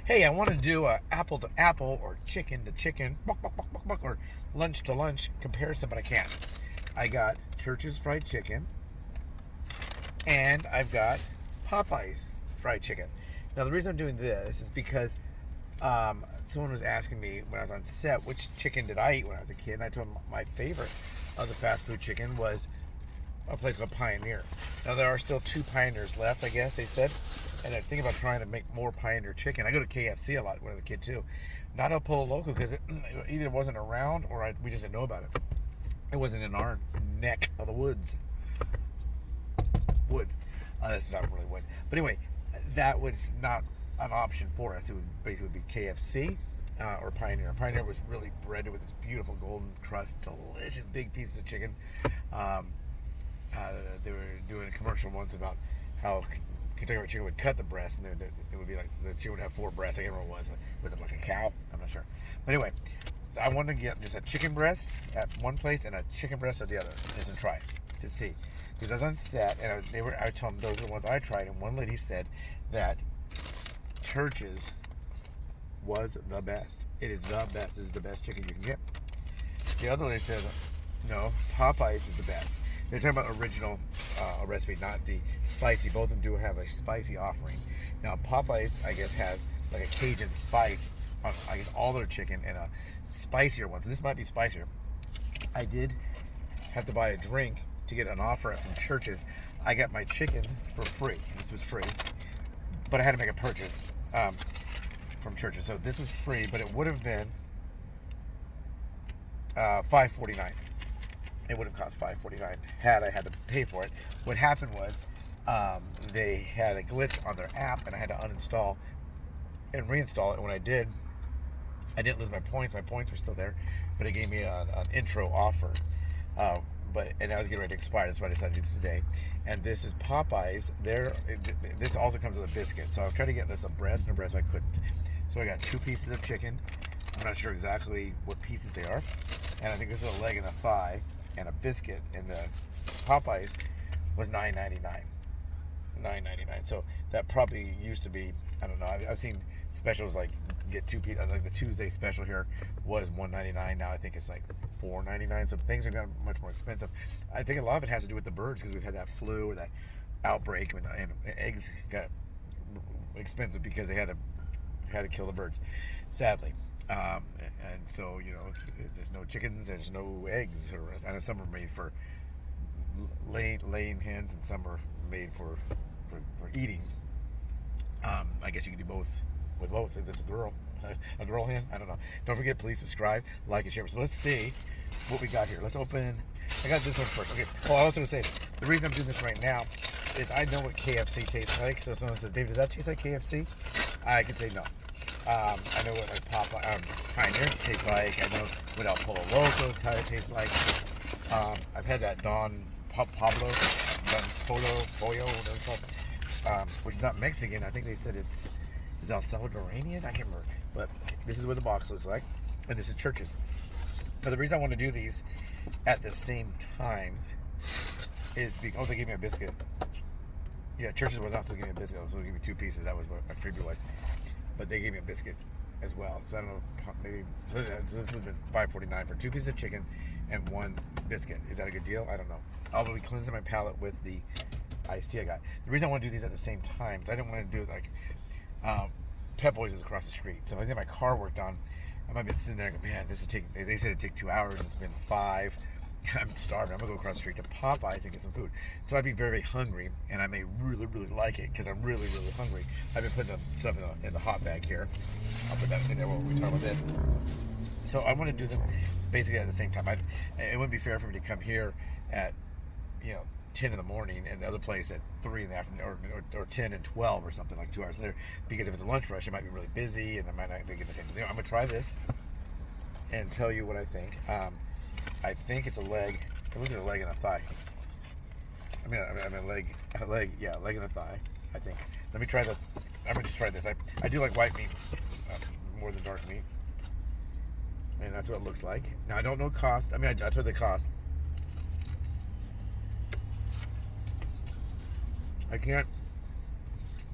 hey, I want to do a apple to apple or chicken to chicken or lunch to lunch comparison, but I can't. I got Church's fried chicken and I've got Popeyes fried chicken. Now the reason I'm doing this is because someone was asking me when I was on set which chicken did I eat when I was a kid, and I told them my favorite of the fast food chicken was a place called Pioneer. Now there are still 2 Pioneers left, I guess they said, and I think about trying to make more Pioneer chicken. I go to KFC a lot when I was a kid too. Not El Pollo Loco because it either wasn't around or we just didn't know about it. It wasn't in our neck of the woods. Wood. That's not really wood. But anyway, that was not an option for us. It would basically be KFC or Pioneer. Pioneer was really breaded with this beautiful golden crust, delicious big pieces of chicken. They were doing a commercial once about how Kentucky Fried Chicken would cut the breast, and it would be like the chicken would have 4 breasts. I can't remember what it was. Was it like a cow? I'm not sure. But anyway, I wanted to get just a chicken breast at one place and a chicken breast at the other, just to try it, to see. Because I was on set, and I told them those are the ones I tried, and one lady said that Church's was the best. It is the best. This is the best chicken you can get. The other lady said, no, Popeyes is the best. They're talking about original recipe, not the spicy. Both of them do have a spicy offering. Now, Popeyes, I guess, has like a Cajun spice on, I guess, all their chicken and a spicier one. So this might be spicier. I did have to buy a drink to get an offer from Church's. I got my chicken for free. This was free. But I had to make a purchase from Church's. So this was free, but it would have been $5.49. It would have cost $5.49 had I had to pay for it. What happened was they had a glitch on their app, and I had to uninstall and reinstall it. And when I did, I didn't lose my points. My points were still there, but it gave me an intro offer. And I was getting ready to expire. That's why I decided to do this today. And this is Popeyes. This also comes with a biscuit. So I tried to get this a breast and a breast, but I couldn't. So I got 2 pieces of chicken. I'm not sure exactly what pieces they are. And I think this is a leg and a thigh and a biscuit. And the Popeyes was $9.99. $9.99. So that probably used to be, I don't know. I've seen specials like get 2 pieces. Like the Tuesday special here was $1.99. Now I think it's like $4.99. So things are gotten much more expensive. I think a lot of it has to do with the birds, because we've had that flu or that outbreak, and eggs got expensive because they had to kill the birds, sadly. And so, you know, there's no chickens, there's no eggs, and some are made for laying hens, and some are made for eating. I guess you can do both with both if it's a girl hen. I don't know. Don't forget, please subscribe, like, and share. So let's see what we got here. Let's open. I got this one first. Okay. Well, I was going to say, the reason I'm doing this right now is I know what KFC tastes like. So if someone says, David, does that taste like KFC? I can say no. I know what like Pioneer tastes like. I know what El Pollo Loco tastes like. I've had that Don Pollo, whatever it's called, which is not Mexican. I think they said it's El Salvadorian. I can't remember. But this is what the box looks like, and this is Church's. But the reason I want to do these at the same times is because they gave me a biscuit. Yeah, Church's was also giving me a biscuit. So they gave me 2 pieces. That was what my freebie was. But they gave me a biscuit as well. So I don't know, maybe so this would have been $5.49 for 2 pieces of chicken and 1 biscuit. Is that a good deal? I don't know. I'll be cleansing my palate with the iced tea I got. The reason I want to do these at the same time is I didn't want to do it like Pep Boys is across the street. So if I get my car worked on, I might be sitting there and go, man, this is taking. They said it'd take 2 hours. It's been 5. I'm starving. I'm gonna go across the street to Popeyes and get some food. So I'd be very, very hungry, and I may really, really like it because I'm really, really hungry. I've been putting stuff in the hot bag here. I'll put that in there while we talk about this. So I want to do them basically at the same time. It wouldn't be fair for me to come here at 10 in the morning and the other place at 3 in the afternoon, or 10 and 12 or something, like 2 hours later. Because if it's a lunch rush, it might be really busy and I might not be getting the same thing. I'm gonna try this and tell you what I think. I think it's a leg. It was a leg and a thigh. I mean a leg, yeah, leg and a thigh, I think. Let me try I'm gonna just try this. I do like white meat more than dark meat, and that's what it looks like. Now I don't know cost. I mean, I tried the cost. I can't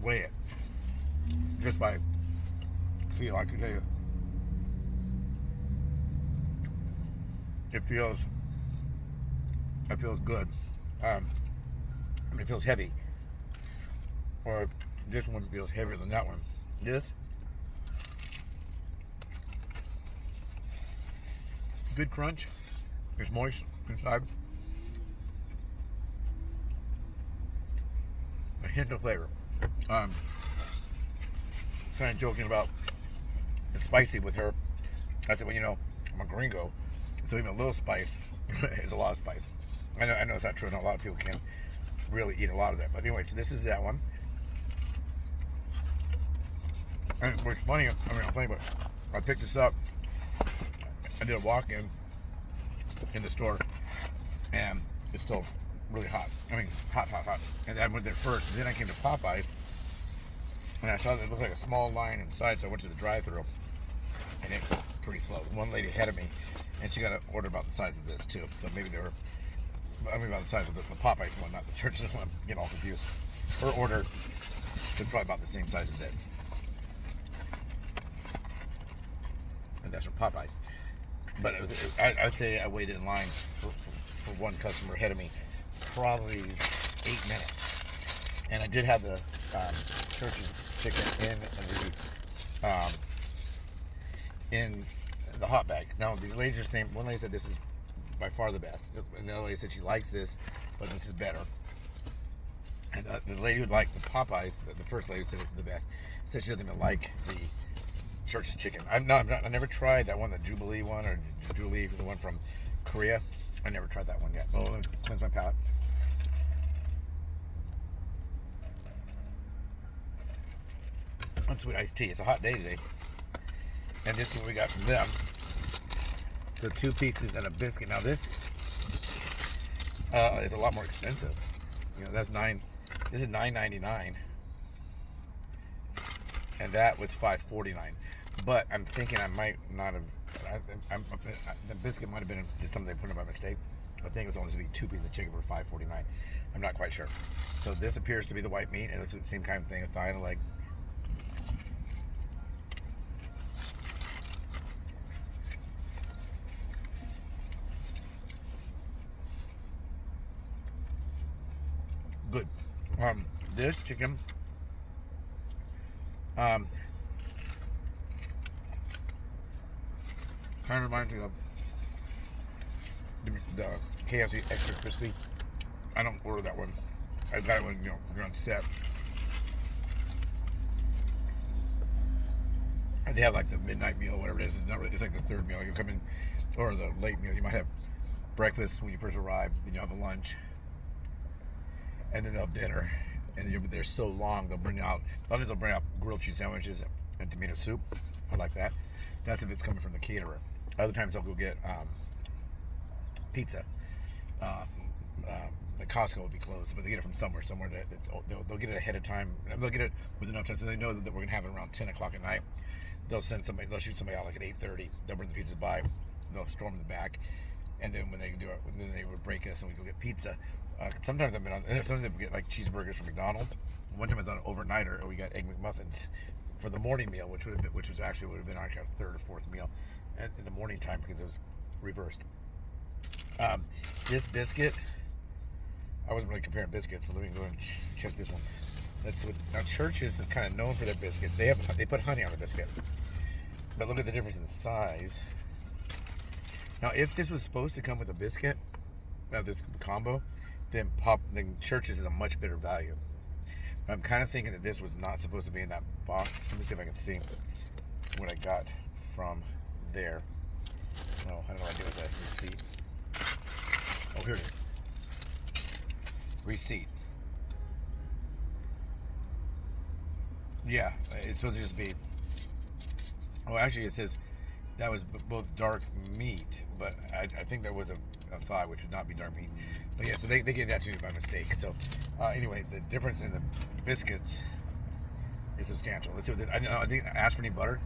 weigh it just by feel. I can tell you, it feels good. It feels heavy, or this one feels heavier than that one. This good crunch. It's moist inside. A hint of flavor. Kind of joking about it's spicy with her. I said, well, you know, I'm a gringo, so even a little spice is a lot of spice. I know it's not true. I know a lot of people can't really eat a lot of that. But anyway, so this is that one. And what's funny, I'll tell you what, I picked this up. I did a walk-in in the store, and it's still really hot. I mean, hot. And I went there first, and then I came to Popeyes, and I saw that it looked like a small line inside, so I went to the drive-thru, and it was pretty slow. One lady ahead of me, and she got an order about the size of this, too. So maybe they were, about the size of the Popeyes one, not the church's one. I'm getting all confused. Her order was probably about the same size as this. And that's from Popeyes. But I'd say I waited in line for one customer ahead of me, probably 8 minutes. And I did have the church's chicken in the hot bag. Now, these ladies are saying, one lady said this is by far the best. And the other lady said she likes this, but this is better. And the lady who liked the Popeyes, the first lady said it's the best, said she doesn't even like the church's chicken. I never tried that one, the Jubilee one, or Julie, the one from Korea. I never tried that one yet. Oh, let me cleanse my palate. Unsweet iced tea. It's a hot day today. And this is what we got from them. So 2 pieces and a biscuit. Now this is a lot more expensive. You know, that's this is $9.99. And that was $5.49. But I'm thinking I might not have. The biscuit might have been something they put in by mistake. I think it was only to be 2 pieces of chicken for $5.49. I'm not quite sure. So this appears to be the white meat, and it's the same kind of thing, a thigh and a leg. Good. This chicken. Kind of reminds me of the KFC extra crispy. I don't order that one. I got it when you're on set. And they have like the midnight meal, whatever it is. It's not really, it's like the third meal. You come in, or the late meal. You might have breakfast when you first arrive. Then you have a lunch, and then they'll have dinner. And you'll be there so long, they'll bring out. A lot of times they'll bring out grilled cheese sandwiches and tomato soup. I like that. That's if it's coming from the caterer. Other times they'll go get pizza. The Costco will be closed, but they get it from somewhere that they'll get it ahead of time. They'll get it with enough time so they know that we're gonna have it around 10 o'clock at night. They'll send somebody. They'll shoot somebody out like at 8:30. They'll bring the pizzas by. They'll storm the back, and then when they do it, then they would break us and we go get pizza. Sometimes I've been on. Sometimes they get like cheeseburgers from McDonald's. One time I was on an overnighter, and we got egg McMuffins for the morning meal, which would have been our 3rd or 4th meal in the morning time because it was reversed. This biscuit, I wasn't really comparing biscuits, but let me go and check this one. Now Church's is kind of known for their biscuit. They put honey on the biscuit, but look at the difference in size. Now, if this was supposed to come with a biscuit, this combo, then Church's is a much better value. But I'm kind of thinking that this was not supposed to be in that box. Let me see if I can see what I got from there. No, I don't know what I did with that receipt. Oh, here it is. Receipt. Yeah, it's supposed to just be. Oh, actually, it says that was both dark meat, but I think there was a thigh, which would not be dark meat. But yeah, so they gave that to me by mistake. So anyway, the difference in the biscuits is substantial. Let's see what this. I didn't ask for any butter.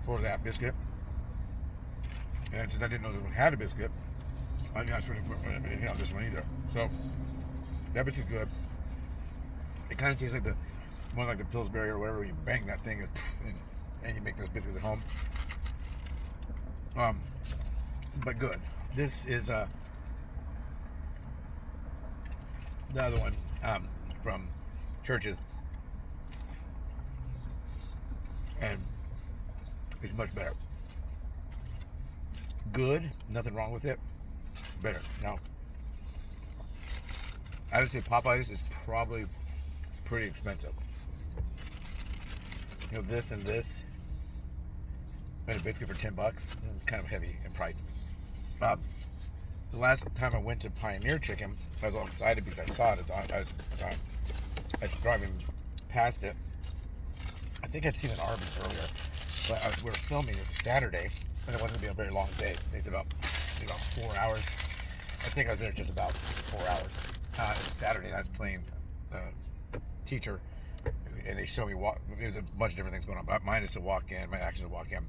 For that biscuit, and since I didn't know this one had a biscuit, I didn't ask for anything on this one either. So That biscuit's good. It kind of tastes like the one like the Pillsbury or whatever. You bang that thing and you make those biscuits at home. But good. This is the other one from Church's, and it's much better. Good, nothing wrong with it. Better. Now, I would say Popeyes is probably pretty expensive. You know, this and this, and a biscuit for $10, it's kind of heavy in price. The last time I went to Pioneer Chicken, I was all excited because I saw it. I was driving past it. I think I'd seen an Arby's earlier, but we were filming this Saturday, and it wasn't going to be a very long day. It's about 4 hours. I think I was there just about 4 hours. It was Saturday, and I was playing teacher, and they showed me there's a bunch of different things going on. But mine is to walk in. My action is to walk in.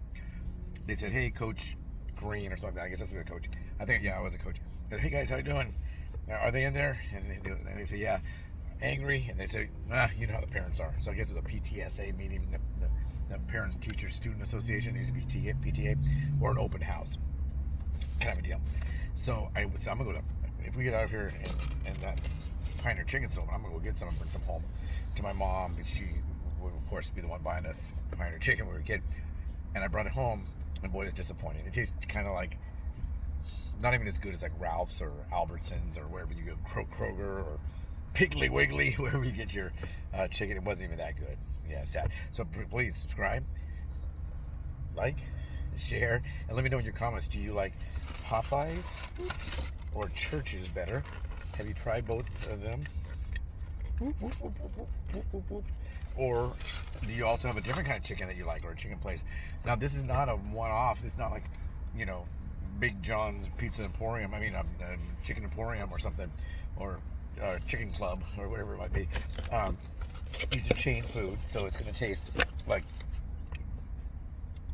They said, "Hey, Coach Green," or something. I guess that's what the coach. I think, yeah, I was a coach. Said, "Hey guys, how you doing? Are they in there?" And they say, "Yeah." Angry, and they say, "You know how the parents are." So I guess it's a PTSA meeting, the Parents Teachers Student Association. It used to be PTA, or an open house kind of a deal. So I'm gonna go to, if we get out of here and that Pioneer Chicken store, I'm gonna go get some and bring some home to my mom. She would of course be the one buying us Pioneer Chicken when we were a kid, and I brought it home, and boy, it's disappointing. It tastes kind of like not even as good as like Ralph's or Albertsons or wherever you go, Kroger or Piggly Wiggly, wherever you get your chicken. It wasn't even that good. Yeah, sad. So please subscribe, like, share, and let me know in your comments. Do you like Popeyes or Church's better? Have you tried both of them? Or do you also have a different kind of chicken that you like, or a chicken place? Now, this is not a one-off. It's not like, Big John's Pizza Emporium. I mean, Chicken Emporium or something, or Chicken Club, or whatever it might be. These are chain food, so it's going to taste like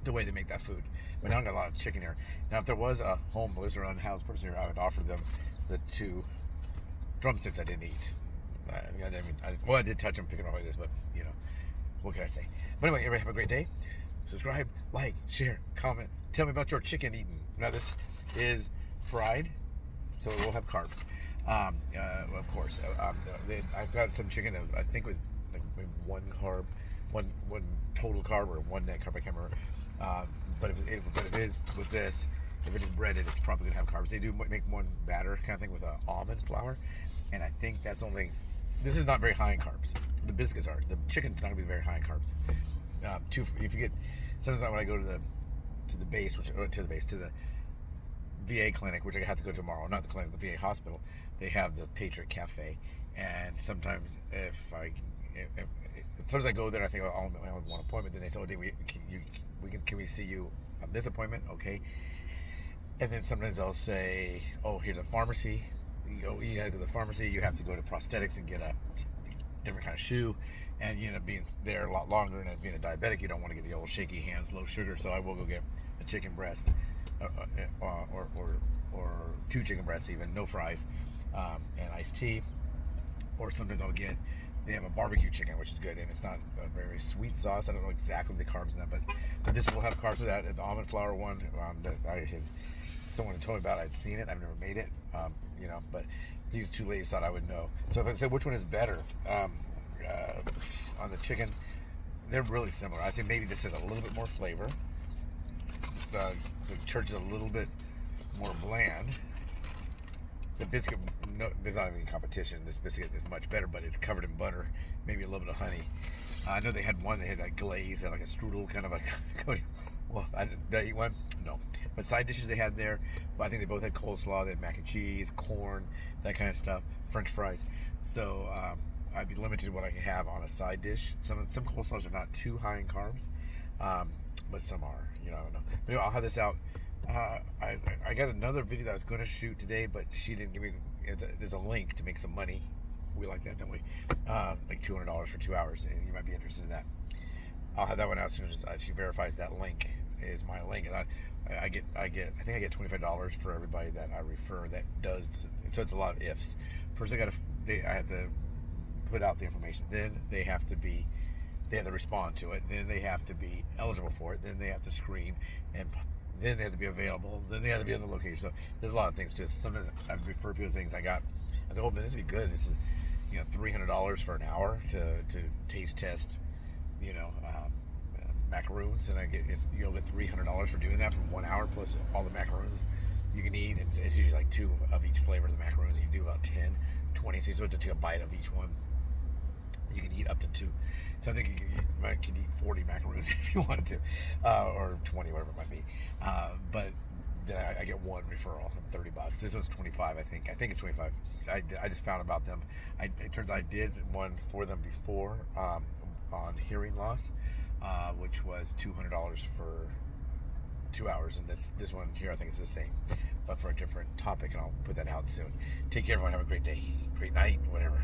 the way they make that food. But now I've got a lot of chicken here. Now, if there was a homeless or unhoused person here, I would offer them the 2 drumsticks I didn't eat. I did touch them, picking them up like this, but, what can I say? But anyway, everybody have a great day. Subscribe, like, share, comment. Tell me about your chicken eating. Now, this is fried, so it will have carbs. Of course. I've got some chicken that I think was like maybe 1 carb, one total carb, or 1 net carb, I can't remember. But if it is with this, if it is breaded, it's probably going to have carbs. They do make one batter kind of thing with almond flour, and I think that's only, this is not very high in carbs. The biscuits are. The chicken's not going to be very high in carbs. If you get, sometimes when I go to the VA clinic, which I have to go to tomorrow, not the clinic, the VA hospital, they have the Patriot Cafe, and sometimes sometimes I go there, I think I only have 1 appointment, then they say, "Oh, can we see you on this appointment?" Okay. And then sometimes they'll say, "Oh, here's a pharmacy. You gotta go to the pharmacy, you have to go to prosthetics and get a different kind of shoe," and you end up being there a lot longer, and as being a diabetic, you don't want to get the old shaky hands, low sugar, so I will go get a chicken breast, or 2 chicken breasts even, no fries, and iced tea. Or sometimes they have a barbecue chicken, which is good, and it's not a very sweet sauce. I don't know exactly the carbs in that, but this will have carbs with that. The almond flour one that someone had told me about, I'd seen it, I've never made it, but these 2 ladies thought I would know. So if I say which one is better, on the chicken, they're really similar. I'd say maybe this has a little bit more flavor. The Church is a little bit more bland. The biscuit, no, there's not even competition. This biscuit is much better, but it's covered in butter, maybe a little bit of honey. I know they had one that had a glaze, like a strudel kind of a coating. Well, did I eat one? No. But side dishes they had there, but I think they both had coleslaw. They had mac and cheese, corn, that kind of stuff, French fries. So I'd be limited to what I can have on a side dish. Some coleslaws are not too high in carbs, but some are. I don't know. But anyway, I'll have this out. I got another video that I was going to shoot today, but she didn't give me. There's a link to make some money. We like that, don't we? Like $200 for 2 hours, and you might be interested in that. I'll have that one out as soon as she verifies that link, is my link. And I think I get $25 for everybody that I refer that does. So it's a lot of ifs. First, I have to put out the information. Then they have to respond to it. Then they have to be eligible for it. Then they have to screen, and then they have to be available. Then they have to be on the location. So there's a lot of things to it. So sometimes I refer people to things I got. I think, oh, man, this would be good. This is, $300 for an hour to taste test, macaroons, and you'll get $300 for doing that for 1 hour plus all the macaroons you can eat. And it's usually like 2 of each flavor of the macaroons. You can do about 10, 20. So you have to take a bite of each one. You can eat up to 2. So I think you can eat 40 macaroons if you wanted to, or 20, whatever it might be. But then I get one referral, $30. This one's 25, I think. I think it's 25. I just found about them. It turns out I did one for them before on hearing loss, which was $200 for 2 hours. And this one here, I think it's the same, but for a different topic. And I'll put that out soon. Take care, everyone. Have a great day, great night, whatever.